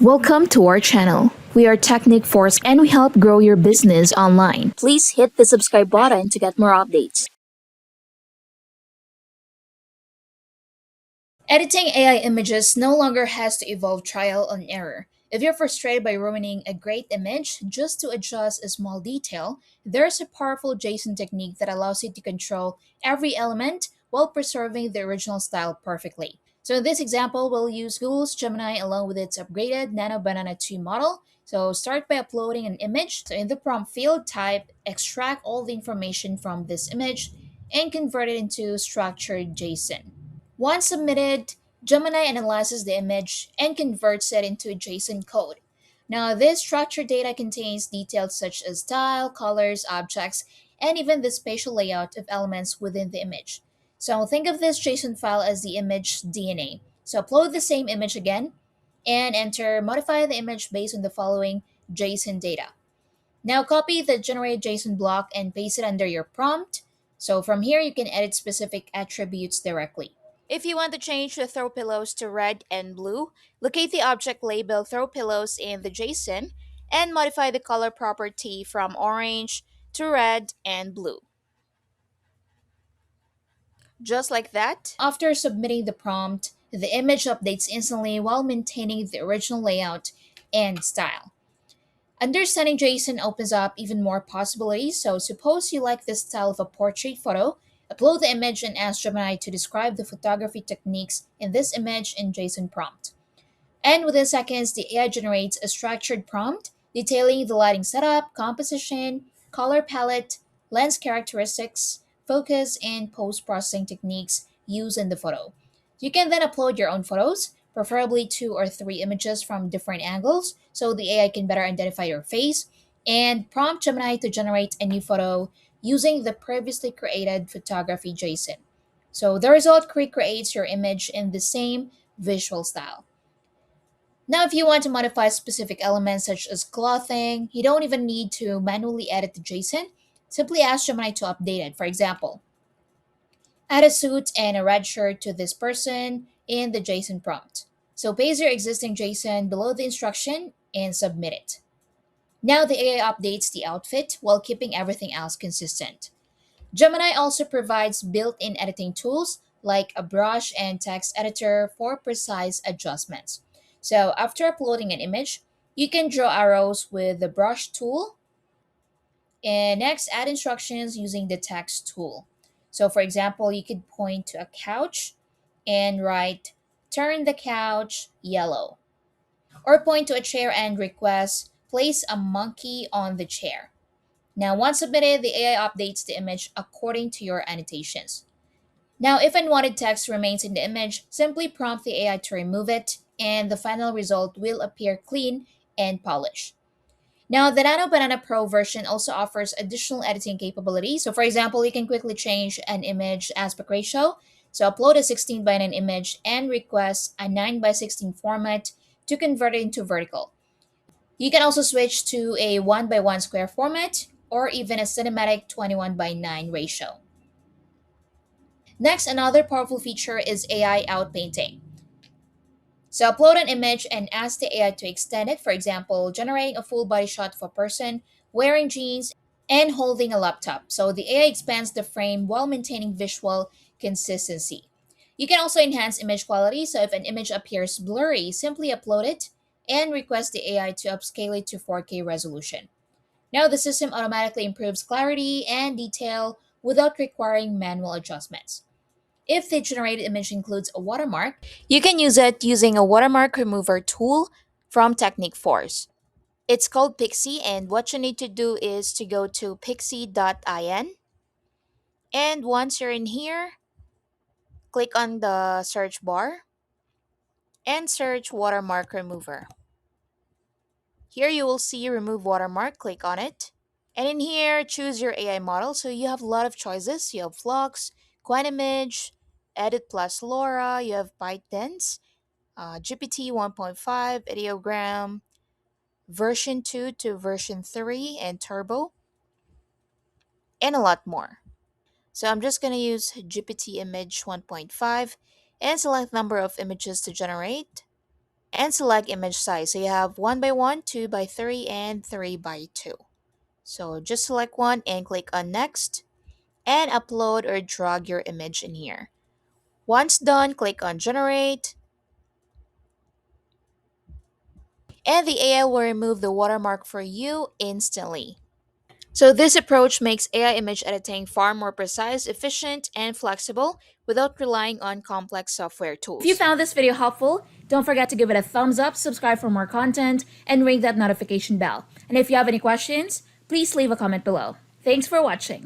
Welcome to our channel. We are Technic Force and we help grow your business online. Please hit the subscribe button to get more updates. Editing AI images no longer has to involve trial and error. If you're frustrated by ruining a great image just to adjust a small detail, there's a powerful JSON technique that allows you to control every element while preserving the original style perfectly. So in this example, we'll use Google's Gemini along with its upgraded Nano Banana 2 model. So start by uploading an image. So in the prompt field, type extract all the information from this image and convert it into structured JSON. Once submitted, Gemini analyzes the image and converts it into JSON code. Now, this structured data contains details such as style, colors, objects, and even the spatial layout of elements within the image. So, think of this JSON file as the image DNA. So, upload the same image again and enter modify the image based on the following JSON data. Now, copy the generated JSON block and paste it under your prompt. So, from here, you can edit specific attributes directly. If you want to change the throw pillows to red and blue, locate the object label throw pillows in the JSON and modify the color property from orange to red and blue. Just like that. After submitting the prompt, the image updates instantly while maintaining the original layout and style. Understanding JSON opens up even more possibilities. So, suppose you like this style of a portrait photo, upload the image and ask Gemini to describe the photography techniques in this image in JSON prompt. And within seconds, the AI generates a structured prompt detailing the lighting setup, composition, color palette, lens characteristics, focus, and post processing techniques used in the photo. You can then upload your own photos, preferably two or three images from different angles, so the AI can better identify your face, and prompt Gemini to generate a new photo using the previously created photography JSON. So the result recreates your image in the same visual style. Now, if you want to modify specific elements such as clothing, you don't even need to manually edit the JSON. Simply ask Gemini to update it. For example, add a suit and a red shirt to this person in the JSON prompt. So paste your existing JSON below the instruction and submit it. Now the AI updates the outfit while keeping everything else consistent. Gemini also provides built in editing tools like a brush and text editor for precise adjustments. So, after uploading an image, you can draw arrows with the brush tool and next add instructions using the text tool. So, for example, you could point to a couch and write, turn the couch yellow, or point to a chair and request, place a monkey on the chair. Now, once submitted, the AI updates the image according to your annotations. Now, if unwanted text remains in the image, simply prompt the AI to remove it, and the final result will appear clean and polished. Now, the Nano Banana Pro version also offers additional editing capabilities. So, for example, you can quickly change an image aspect ratio. So, upload a 16 by 9 image and request a 9 by 16 format to convert it into vertical. You can also switch to a 1 by 1 square format or even a cinematic 21 by 9 ratio. Next, another powerful feature is AI outpainting. So upload an image and ask the AI to extend it, for example, generating a full body shot of a person wearing jeans and holding a laptop. So the AI expands the frame while maintaining visual consistency. You can also enhance image quality, so if an image appears blurry, simply upload it and request the AI to upscale it to 4K resolution. Now the system automatically improves clarity and detail without requiring manual adjustments. If the generated image includes a watermark, you can use it using a watermark remover tool from Technic Force. It's called Pixie, and what you need to do is to go to pixie.in. And once you're in here, click on the search bar and search watermark remover. Here you will see remove watermark, click on it. And in here, choose your AI model. So you have a lot of choices. You have Flux, Quantumage, Edit plus LoRa, you have ByteDance, GPT 1.5, Ideogram, version 2 to version 3, and Turbo, and a lot more. So I'm just going to use GPT image 1.5 and select number of images to generate and select image size. So you have 1 by 1, 2 by 3, and 3 by 2. So just select one and click on next and upload or drag your image in here. Once done, click on generate and the AI will remove the watermark for you instantly. So this approach makes AI image editing far more precise, efficient, and flexible without relying on complex software tools. If you found this video helpful, don't forget to give it a thumbs up, subscribe for more content, and ring that notification bell. And if you have any questions, please leave a comment below. Thanks for watching.